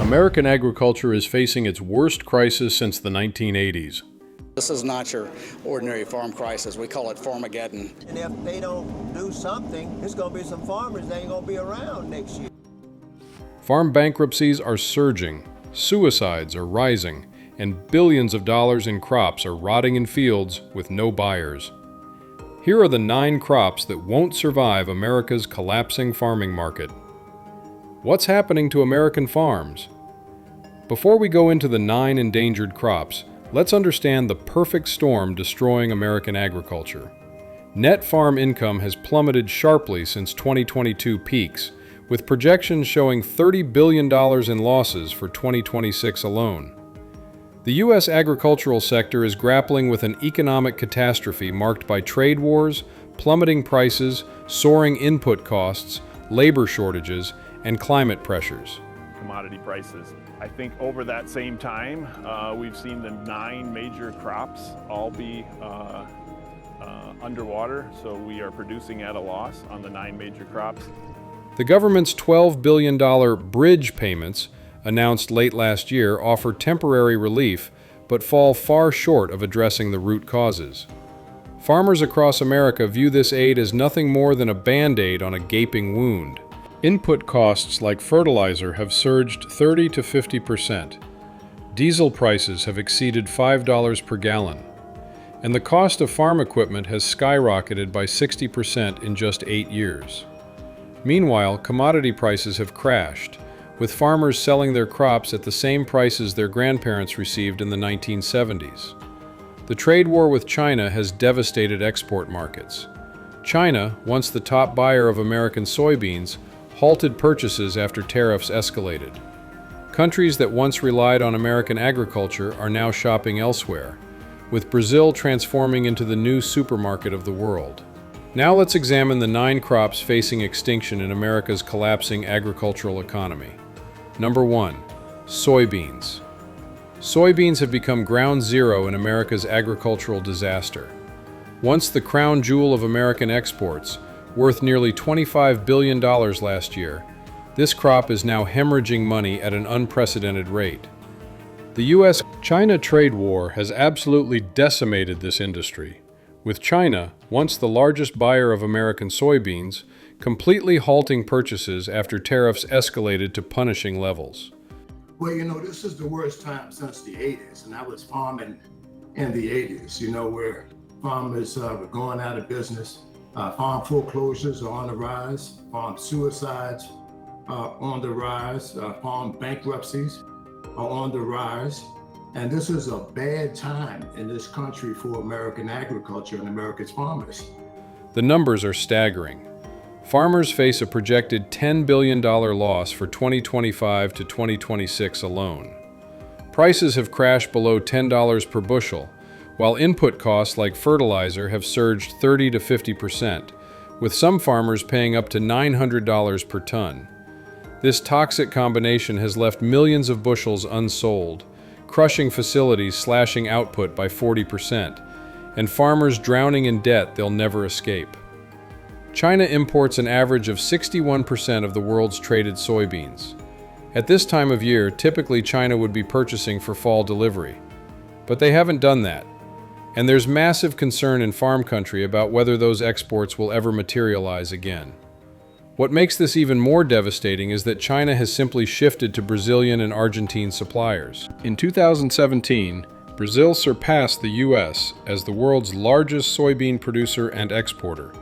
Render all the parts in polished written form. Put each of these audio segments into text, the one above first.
American agriculture is facing its worst crisis since the 1980s. This is not your ordinary farm crisis. We call it Farmageddon. And if they don't do something, there's going to be some farmers that ain't going to be around next year. Farm bankruptcies are surging, suicides are rising, and billions of dollars in crops are rotting in fields with no buyers. Here are the 9 crops that won't survive America's collapsing farming market. What's happening to American farms? Before we go into the 9 endangered crops, let's understand the perfect storm destroying American agriculture. Net farm income has plummeted sharply since 2022 peaks, with projections showing $30 billion in losses for 2026 alone. The U.S. agricultural sector is grappling with an economic catastrophe marked by trade wars, plummeting prices, soaring input costs, labor shortages, and climate pressures. Commodity prices. I think over that same time, we've seen the 9 major crops all be underwater, so we are producing at a loss on the 9 major crops. The government's $12 billion bridge payments, announced late last year, offer temporary relief, but fall far short of addressing the root causes. Farmers across America view this aid as nothing more than a Band-Aid on a gaping wound. Input costs like fertilizer have surged 30 to 50%. Diesel prices have exceeded $5 per gallon. And the cost of farm equipment has skyrocketed by 60% in just 8 years. Meanwhile, commodity prices have crashed, with farmers selling their crops at the same prices their grandparents received in the 1970s. The trade war with China has devastated export markets. China, once the top buyer of American soybeans, halted purchases after tariffs escalated. Countries that once relied on American agriculture are now shopping elsewhere, with Brazil transforming into the new supermarket of the world. Now let's examine the 9 crops facing extinction in America's collapsing agricultural economy. Number 1. Soybeans. Soybeans have become ground zero in America's agricultural disaster. Once the crown jewel of American exports, worth nearly $25 billion last year, this crop is now hemorrhaging money at an unprecedented rate. The U.S.-China trade war has absolutely decimated this industry, with China, once the largest buyer of American soybeans, completely halting purchases after tariffs escalated to punishing levels. Well, this is the worst time since the 80s, and I was farming in the 80s, where farmers were going out of business. Farm foreclosures are on the rise, farm suicides are on the rise, farm bankruptcies are on the rise. And this is a bad time in this country for American agriculture and America's farmers. The numbers are staggering. Farmers face a projected $10 billion loss for 2025 to 2026 alone. Prices have crashed below $10 per bushel, while input costs like fertilizer have surged 30 to 50%, with some farmers paying up to $900 per ton. This toxic combination has left millions of bushels unsold, crushing facilities slashing output by 40%, and farmers drowning in debt they'll never escape. China imports an average of 61% of the world's traded soybeans. At this time of year, typically China would be purchasing for fall delivery. But they haven't done that. And there's massive concern in farm country about whether those exports will ever materialize again. What makes this even more devastating is that China has simply shifted to Brazilian and Argentine suppliers. In 2017, Brazil surpassed the U.S. as the world's largest soybean producer and exporter,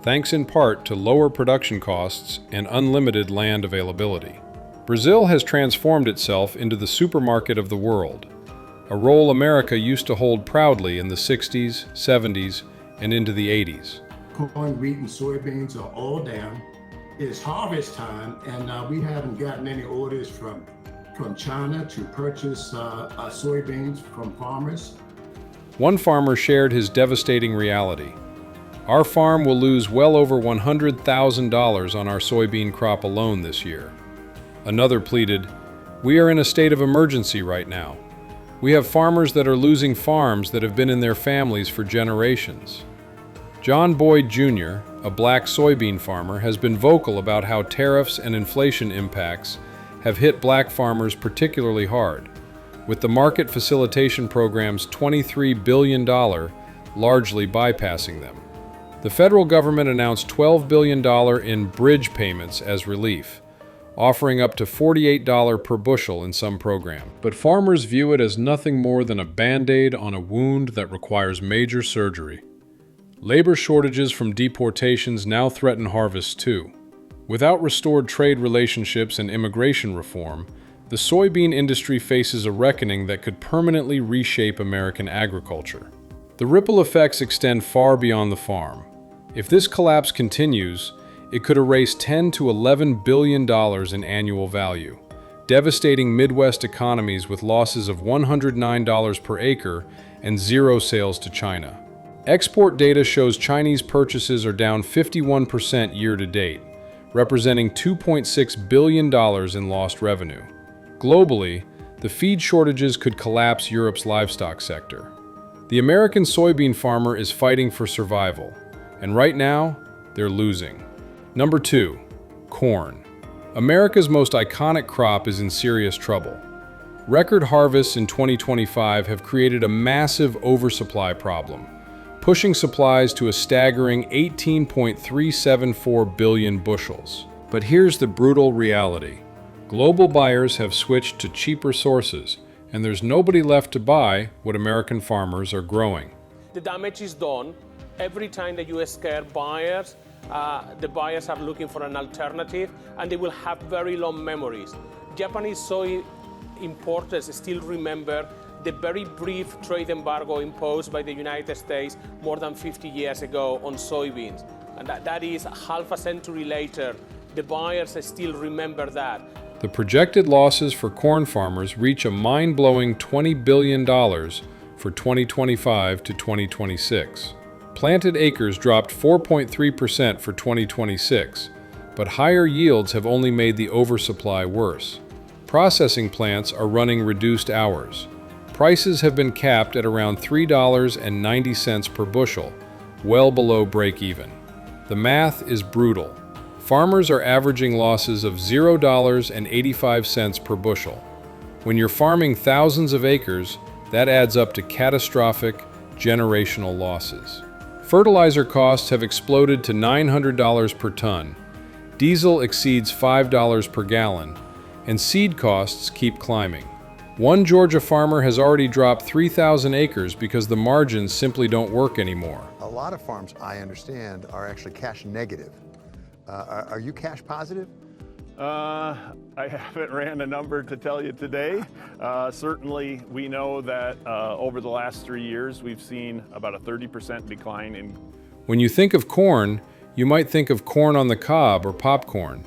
thanks in part to lower production costs and unlimited land availability. Brazil has transformed itself into the supermarket of the world, a role America used to hold proudly in the 60s, 70s, and into the 80s. Corn, wheat, and soybeans are all down. It's harvest time, and we haven't gotten any orders from China to purchase soybeans from farmers. One farmer shared his devastating reality. Our farm will lose well over $100,000 on our soybean crop alone this year. Another pleaded, "We are in a state of emergency right now. We have farmers that are losing farms that have been in their families for generations." John Boyd Jr., a black soybean farmer, has been vocal about how tariffs and inflation impacts have hit black farmers particularly hard, with the market facilitation program's $23 billion largely bypassing them. The federal government announced $12 billion in bridge payments as relief, offering up to $48 per bushel in some programs. But farmers view it as nothing more than a band-aid on a wound that requires major surgery. Labor shortages from deportations now threaten harvests too. Without restored trade relationships and immigration reform, the soybean industry faces a reckoning that could permanently reshape American agriculture. The ripple effects extend far beyond the farm. If this collapse continues, it could erase $10 to $11 billion in annual value, devastating Midwest economies with losses of $109 per acre and zero sales to China. Export data shows Chinese purchases are down 51% year to date, representing $2.6 billion in lost revenue. Globally, the feed shortages could collapse Europe's livestock sector. The American soybean farmer is fighting for survival, and right now, they're losing. Number 2, corn. America's most iconic crop is in serious trouble. Record harvests in 2025 have created a massive oversupply problem, pushing supplies to a staggering 18.374 billion bushels. But here's the brutal reality. Global buyers have switched to cheaper sources, and there's nobody left to buy what American farmers are growing. The damage is done. Every time the U.S. scare buyers, the buyers are looking for an alternative, and they will have very long memories. Japanese soy importers still remember the very brief trade embargo imposed by the United States more than 50 years ago on soybeans. And that is half a century later. The buyers still remember that. The projected losses for corn farmers reach a mind-blowing $20 billion for 2025 to 2026. Planted acres dropped 4.3% for 2026, but higher yields have only made the oversupply worse. Processing plants are running reduced hours. Prices have been capped at around $3.90 per bushel, well below break-even. The math is brutal. Farmers are averaging losses of $0.85 per bushel. When you're farming thousands of acres, that adds up to catastrophic, generational losses. Fertilizer costs have exploded to $900 per ton. Diesel exceeds $5 per gallon, and seed costs keep climbing. One Georgia farmer has already dropped 3,000 acres because the margins simply don't work anymore. A lot of farms, I understand, are actually cash negative. Are you cash positive? I haven't ran a number to tell you today. Certainly, we know that over the last 3 years, we've seen about a 30% decline in. When you think of corn, you might think of corn on the cob or popcorn,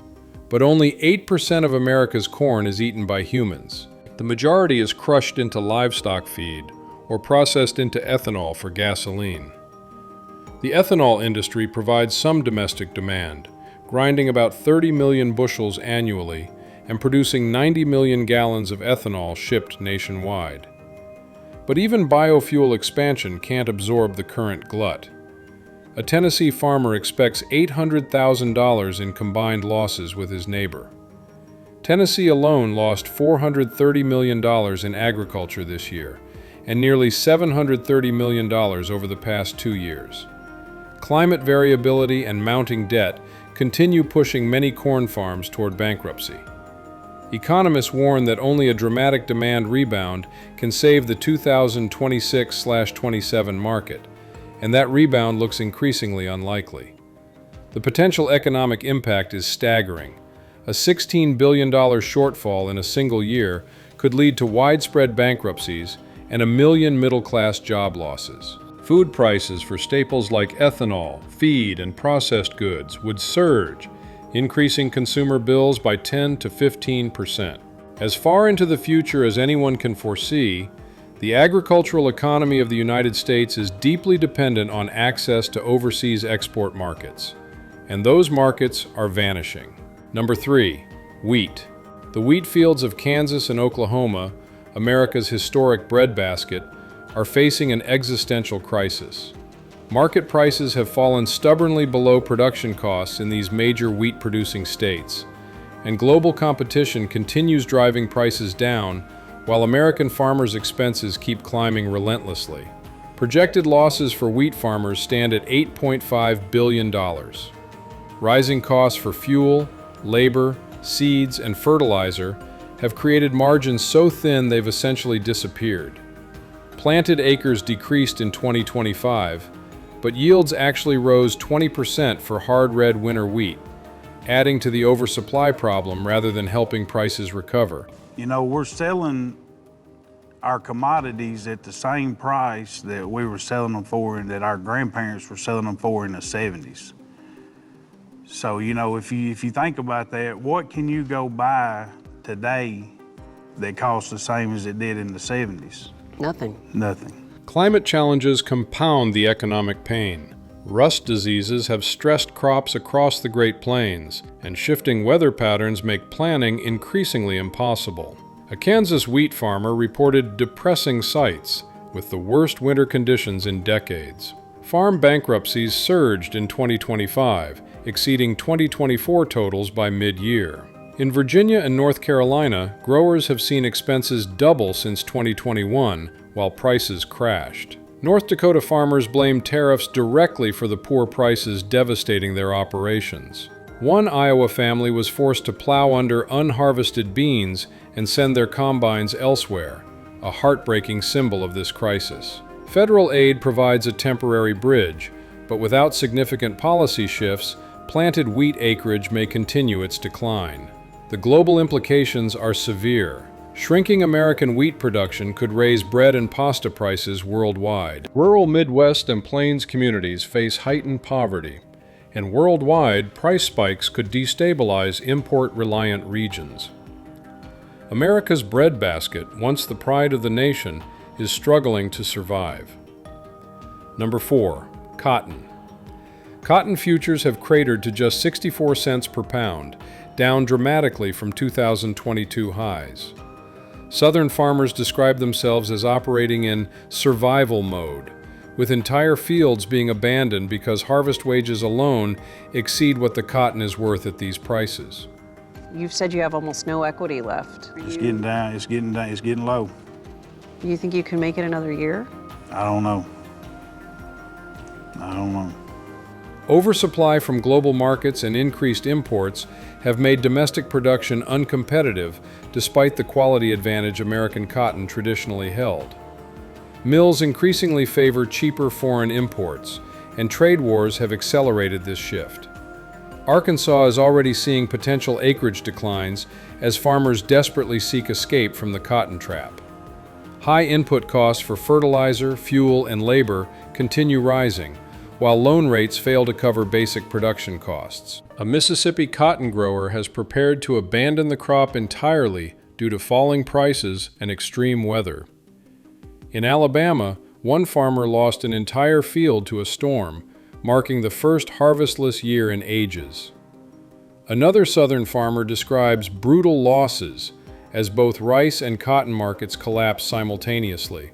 but only 8% of America's corn is eaten by humans. The majority is crushed into livestock feed or processed into ethanol for gasoline. The ethanol industry provides some domestic demand, grinding about 30 million bushels annually and producing 90 million gallons of ethanol shipped nationwide. But even biofuel expansion can't absorb the current glut. A Tennessee farmer expects $800,000 in combined losses with his neighbor. Tennessee alone lost $430 million in agriculture this year, and nearly $730 million over the past 2 years. Climate variability and mounting debt continue pushing many corn farms toward bankruptcy. Economists warn that only a dramatic demand rebound can save the 2026/27 market, and that rebound looks increasingly unlikely. The potential economic impact is staggering. A $16 billion shortfall in a single year could lead to widespread bankruptcies and 1 million middle-class job losses. Food prices for staples like ethanol, feed, and processed goods would surge, increasing consumer bills by 10 to 15%. As far into the future as anyone can foresee, the agricultural economy of the United States is deeply dependent on access to overseas export markets, and those markets are vanishing. Number 3, wheat. The wheat fields of Kansas and Oklahoma, America's historic breadbasket, are facing an existential crisis. Market prices have fallen stubbornly below production costs in these major wheat-producing states, and global competition continues driving prices down, while American farmers' expenses keep climbing relentlessly. Projected losses for wheat farmers stand at $8.5 billion. Rising costs for fuel, labor, seeds, and fertilizer have created margins so thin they've essentially disappeared. Planted acres decreased in 2025, but yields actually rose 20% for hard red winter wheat, adding to the oversupply problem rather than helping prices recover. You know, we're selling our commodities at the same price that we were selling them for and that our grandparents were selling them for in the 70s. So, you know, if you think about that, what can you go buy today that costs the same as it did in the 70s? Nothing. Nothing. Climate challenges compound the economic pain. Rust diseases have stressed crops across the Great Plains, and shifting weather patterns make planning increasingly impossible. A Kansas wheat farmer reported depressing sights, with the worst winter conditions in decades. Farm bankruptcies surged in 2025, exceeding 2024 totals by mid-year. In Virginia and North Carolina, growers have seen expenses double since 2021, while prices crashed. North Dakota farmers blame tariffs directly for the poor prices devastating their operations. One Iowa family was forced to plow under unharvested beans and send their combines elsewhere, a heartbreaking symbol of this crisis. Federal aid provides a temporary bridge, but without significant policy shifts, planted wheat acreage may continue its decline. The global implications are severe. Shrinking American wheat production could raise bread and pasta prices worldwide. Rural Midwest and Plains communities face heightened poverty, and worldwide, price spikes could destabilize import-reliant regions. America's breadbasket, once the pride of the nation, is struggling to survive. Number 4. Cotton. Cotton futures have cratered to just 64 cents per pound, down dramatically from 2022 highs. Southern farmers describe themselves as operating in survival mode, with entire fields being abandoned because harvest wages alone exceed what the cotton is worth at these prices. You've said you have almost no equity left. It's getting down, it's getting low. You think you can make it another year? I don't know. Oversupply from global markets and increased imports have made domestic production uncompetitive despite the quality advantage American cotton traditionally held. Mills increasingly favor cheaper foreign imports, and trade wars have accelerated this shift. Arkansas is already seeing potential acreage declines as farmers desperately seek escape from the cotton trap. High input costs for fertilizer, fuel, and labor continue rising, while loan rates fail to cover basic production costs. A Mississippi cotton grower has prepared to abandon the crop entirely due to falling prices and extreme weather. In Alabama, one farmer lost an entire field to a storm, marking the first harvestless year in ages. Another southern farmer describes brutal losses as both rice and cotton markets collapse simultaneously.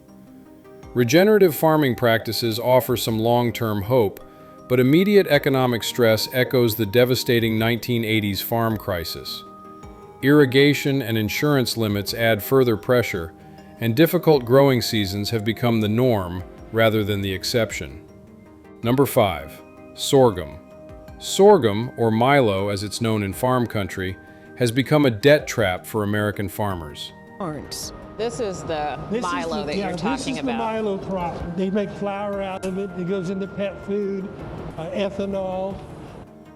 Regenerative farming practices offer some long-term hope, but immediate economic stress echoes the devastating 1980s farm crisis. Irrigation and insurance limits add further pressure, and difficult growing seasons have become the norm rather than the exception. Number 5. Sorghum. Sorghum, or milo as it's known in farm country, has become a debt trap for American farmers. This is the milo that you're talking about. This is the milo crop. They make flour out of it. It goes into pet food, ethanol.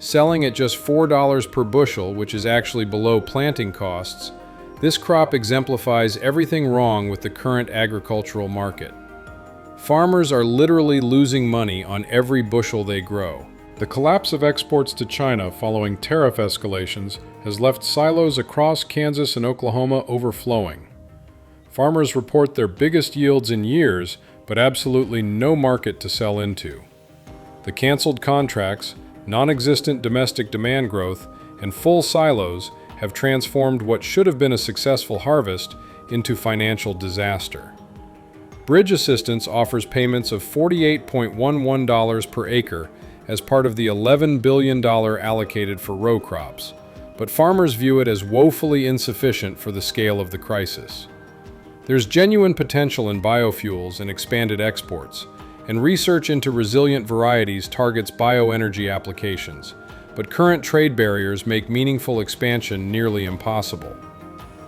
Selling at just $4 per bushel, which is actually below planting costs, this crop exemplifies everything wrong with the current agricultural market. Farmers are literally losing money on every bushel they grow. The collapse of exports to China following tariff escalations has left silos across Kansas and Oklahoma overflowing. Farmers report their biggest yields in years, but absolutely no market to sell into. The canceled contracts, non-existent domestic demand growth, and full silos have transformed what should have been a successful harvest into financial disaster. Bridge Assistance offers payments of $48.11 per acre as part of the $11 billion allocated for row crops, but farmers view it as woefully insufficient for the scale of the crisis. There's genuine potential in biofuels and expanded exports, and research into resilient varieties targets bioenergy applications, but current trade barriers make meaningful expansion nearly impossible.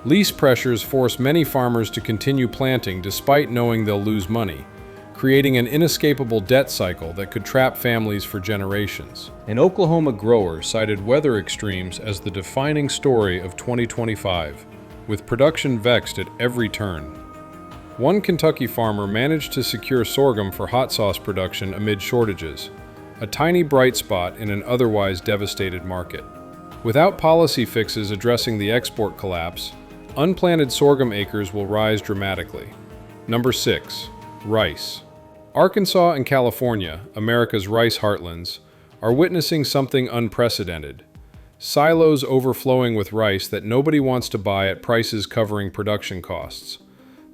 Lease pressures force many farmers to continue planting despite knowing they'll lose money, creating an inescapable debt cycle that could trap families for generations. An Oklahoma grower cited weather extremes as the defining story of 2025, with production vexed at every turn. One Kentucky farmer managed to secure sorghum for hot sauce production amid shortages, a tiny bright spot in an otherwise devastated market. Without policy fixes addressing the export collapse, unplanted sorghum acres will rise dramatically. Number 6. Rice. Arkansas and California, America's rice heartlands, are witnessing something unprecedented. Silos overflowing with rice that nobody wants to buy at prices covering production costs.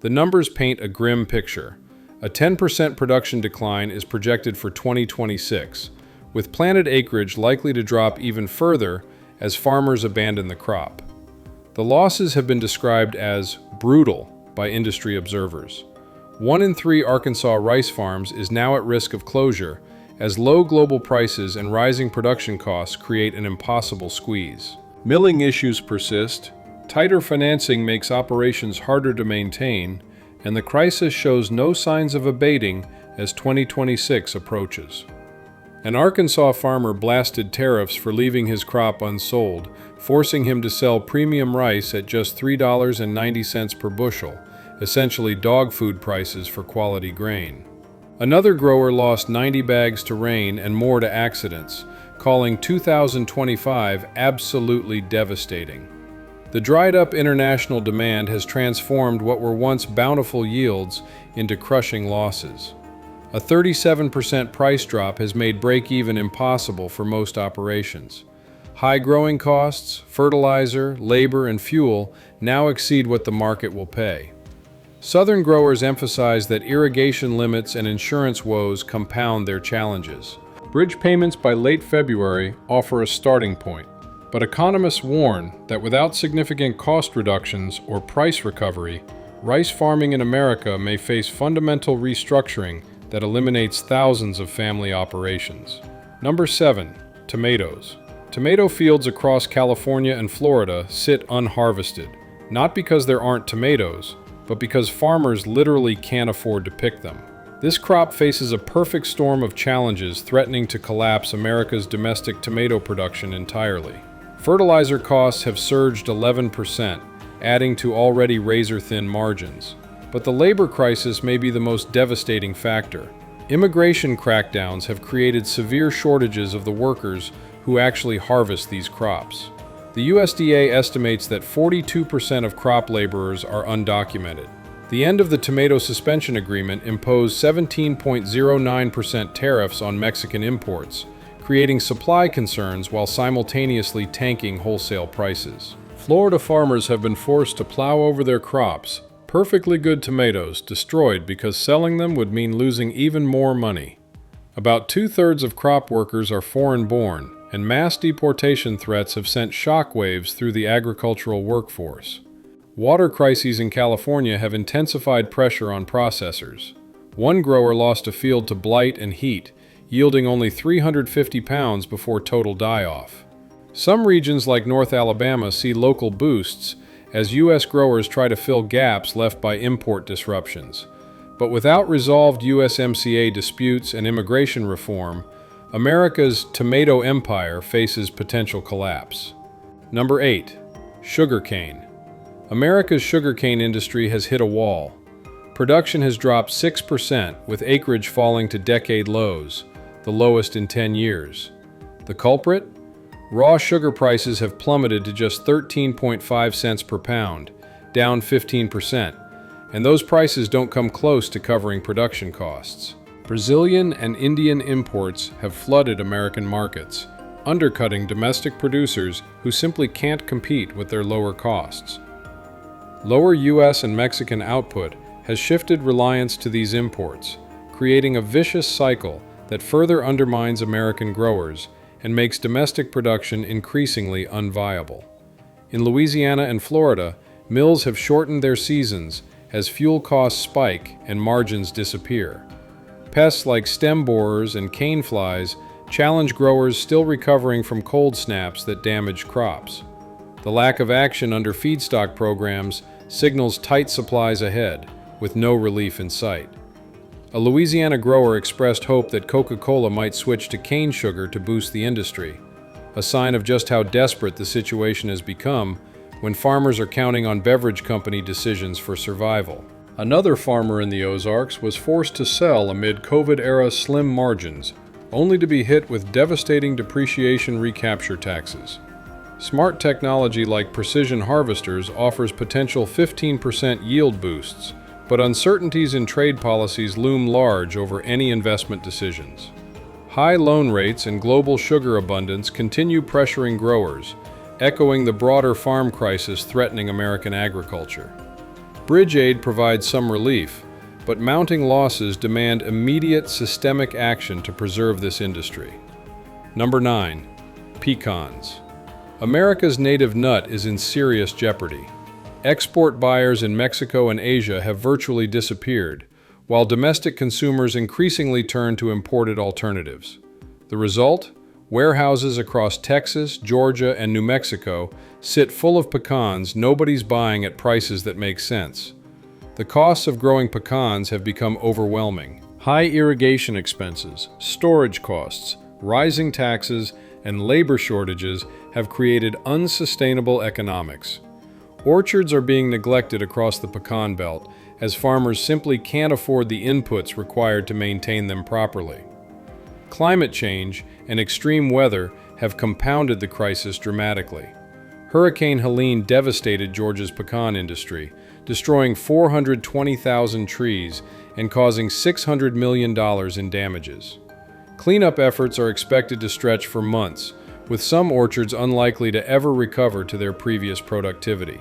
The numbers paint a grim picture. A 10% production decline is projected for 2026, with planted acreage likely to drop even further as farmers abandon the crop. The losses have been described as brutal by industry observers. 1 in 3 Arkansas rice farms is now at risk of closure, as low global prices and rising production costs create an impossible squeeze. Milling issues persist, tighter financing makes operations harder to maintain, and the crisis shows no signs of abating as 2026 approaches. An Arkansas farmer blasted tariffs for leaving his crop unsold, forcing him to sell premium rice at just $3.90 per bushel, essentially dog food prices for quality grain. Another grower lost 90 bags to rain and more to accidents, calling 2025 absolutely devastating. The dried-up international demand has transformed what were once bountiful yields into crushing losses. A 37% price drop has made break-even impossible for most operations. High growing costs, fertilizer, labor, and fuel now exceed what the market will pay. Southern growers emphasize that irrigation limits and insurance woes compound their challenges. Bridge payments by late February offer a starting point, but economists warn that without significant cost reductions or price recovery, rice farming in America may face fundamental restructuring that eliminates thousands of family operations. Number 7. Tomatoes. Tomato fields across California and Florida sit unharvested, not because there aren't tomatoes, but because farmers literally can't afford to pick them. This crop faces a perfect storm of challenges threatening to collapse America's domestic tomato production entirely. Fertilizer costs have surged 11%, adding to already razor-thin margins. But the labor crisis may be the most devastating factor. Immigration crackdowns have created severe shortages of the workers who actually harvest these crops. The USDA estimates that 42% of crop laborers are undocumented. The end of the tomato suspension agreement imposed 17.09% tariffs on Mexican imports, creating supply concerns while simultaneously tanking wholesale prices. Florida farmers have been forced to plow over their crops, perfectly good tomatoes destroyed because selling them would mean losing even more money. About 2/3 of crop workers are foreign-born, and mass deportation threats have sent shockwaves through the agricultural workforce. Water crises in California have intensified pressure on processors. One grower lost a field to blight and heat, yielding only 350 pounds before total die-off. Some regions like North Alabama see local boosts as U.S. growers try to fill gaps left by import disruptions. But without resolved USMCA disputes and immigration reform, America's tomato empire faces potential collapse. Number 8. Sugarcane. America's sugarcane industry has hit a wall. Production has dropped 6%, with acreage falling to decade lows, the lowest in 10 years. The culprit? Raw sugar prices have plummeted to just 13.5 cents per pound, down 15%, and those prices don't come close to covering production costs. Brazilian and Indian imports have flooded American markets, undercutting domestic producers who simply can't compete with their lower costs. Lower U.S. and Mexican output has shifted reliance to these imports, creating a vicious cycle that further undermines American growers and makes domestic production increasingly unviable. In Louisiana and Florida, mills have shortened their seasons as fuel costs spike and margins disappear. Pests like stem borers and cane flies challenge growers still recovering from cold snaps that damage crops. The lack of action under feedstock programs signals tight supplies ahead, with no relief in sight. A Louisiana grower expressed hope that Coca-Cola might switch to cane sugar to boost the industry, a sign of just how desperate the situation has become when farmers are counting on beverage company decisions for survival. Another farmer in the Ozarks was forced to sell amid COVID-era slim margins, only to be hit with devastating depreciation recapture taxes. Smart technology like precision harvesters offers potential 15% yield boosts, but uncertainties in trade policies loom large over any investment decisions. High loan rates and global sugar abundance continue pressuring growers, echoing the broader farm crisis threatening American agriculture. Bridge aid provides some relief, but mounting losses demand immediate systemic action to preserve this industry. Number 9. Pecans. America's native nut is in serious jeopardy. Export buyers in Mexico and Asia have virtually disappeared, while domestic consumers increasingly turn to imported alternatives. The result? Warehouses across Texas, Georgia, and New Mexico sit full of pecans nobody's buying at prices that make sense. The costs of growing pecans have become overwhelming. High irrigation expenses, storage costs, rising taxes, and labor shortages have created unsustainable economics. Orchards are being neglected across the pecan belt as farmers simply can't afford the inputs required to maintain them properly. Climate change and extreme weather have compounded the crisis dramatically. Hurricane Helene devastated Georgia's pecan industry, destroying 420,000 trees and causing $600 million in damages. Cleanup efforts are expected to stretch for months, with some orchards unlikely to ever recover to their previous productivity.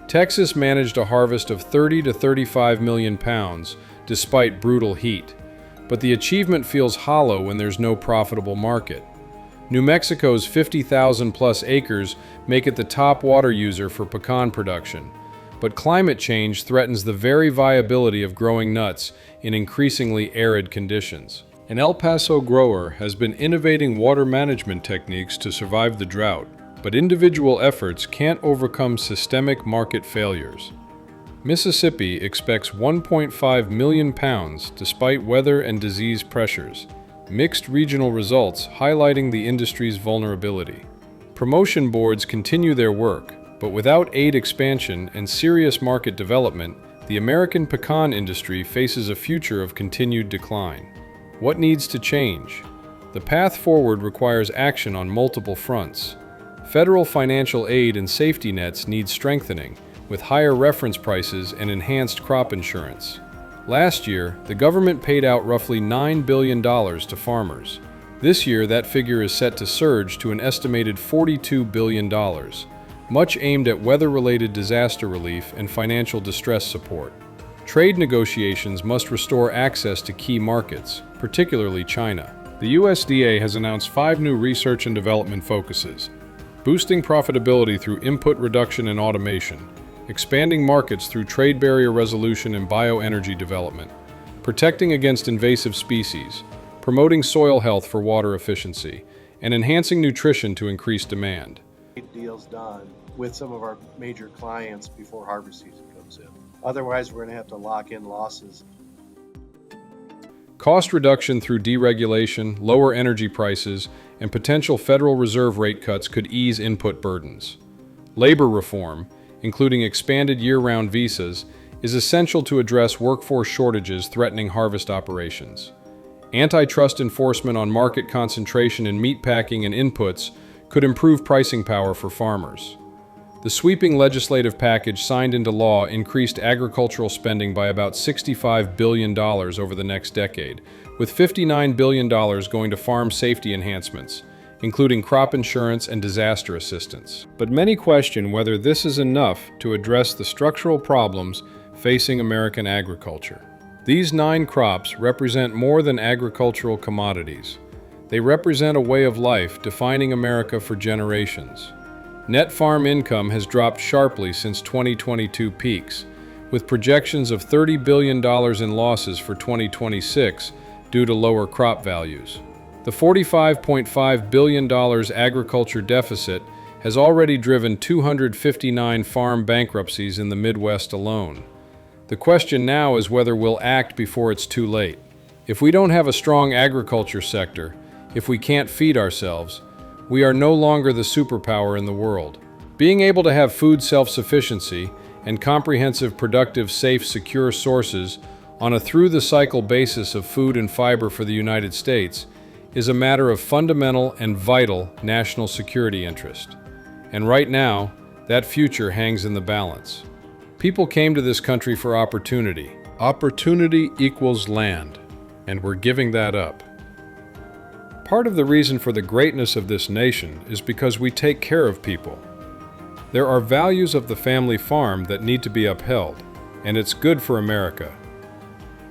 Texas managed a harvest of 30 to 35 million pounds despite brutal heat, but the achievement feels hollow when there's no profitable market. New Mexico's 50,000 plus acres make it the top water user for pecan production, but climate change threatens the very viability of growing nuts in increasingly arid conditions. An El Paso grower has been innovating water management techniques to survive the drought, but individual efforts can't overcome systemic market failures. Mississippi expects 1.5 million pounds despite weather and disease pressures, mixed regional results highlighting the industry's vulnerability. Promotion boards continue their work, but without aid expansion and serious market development, the American pecan industry faces a future of continued decline. What needs to change? The path forward requires action on multiple fronts. Federal financial aid and safety nets need strengthening, with higher reference prices and enhanced crop insurance. Last year, the government paid out roughly $9 billion to farmers. This year, that figure is set to surge to an estimated $42 billion, much aimed at weather-related disaster relief and financial distress support. Trade negotiations must restore access to key markets, particularly China. The USDA has announced 5 new research and development focuses: boosting profitability through input reduction and automation, expanding markets through trade barrier resolution and bioenergy development, protecting against invasive species, promoting soil health for water efficiency, and enhancing nutrition to increase demand. Deals done with some of our major clients before harvest season comes in. Otherwise, we're going to have to lock in losses. Cost reduction through deregulation, lower energy prices, and potential Federal Reserve rate cuts could ease input burdens. Labor reform, including expanded year-round visas, is essential to address workforce shortages threatening harvest operations. Antitrust enforcement on market concentration in meatpacking and inputs could improve pricing power for farmers. The sweeping legislative package signed into law increased agricultural spending by about $65 billion over the next decade, with $59 billion going to farm safety enhancements, including crop insurance and disaster assistance. But many question whether this is enough to address the structural problems facing American agriculture. These 9 crops represent more than agricultural commodities. They represent a way of life defining America for generations. Net farm income has dropped sharply since 2022 peaks, with projections of $30 billion in losses for 2026 due to lower crop values. The $45.5 billion agriculture deficit has already driven 259 farm bankruptcies in the Midwest alone. The question now is whether we'll act before it's too late. If we don't have a strong agriculture sector, if we can't feed ourselves, we are no longer the superpower in the world. Being able to have food self-sufficiency and comprehensive, productive, safe, secure sources on a through-the-cycle basis of food and fiber for the United States is a matter of fundamental and vital national security interest. And right now, that future hangs in the balance. People came to this country for opportunity. Opportunity equals land, and we're giving that up. Part of the reason for the greatness of this nation is because we take care of people. There are values of the family farm that need to be upheld, and it's good for America.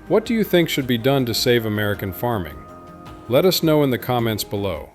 What do you think should be done to save American farming? Let us know in the comments below.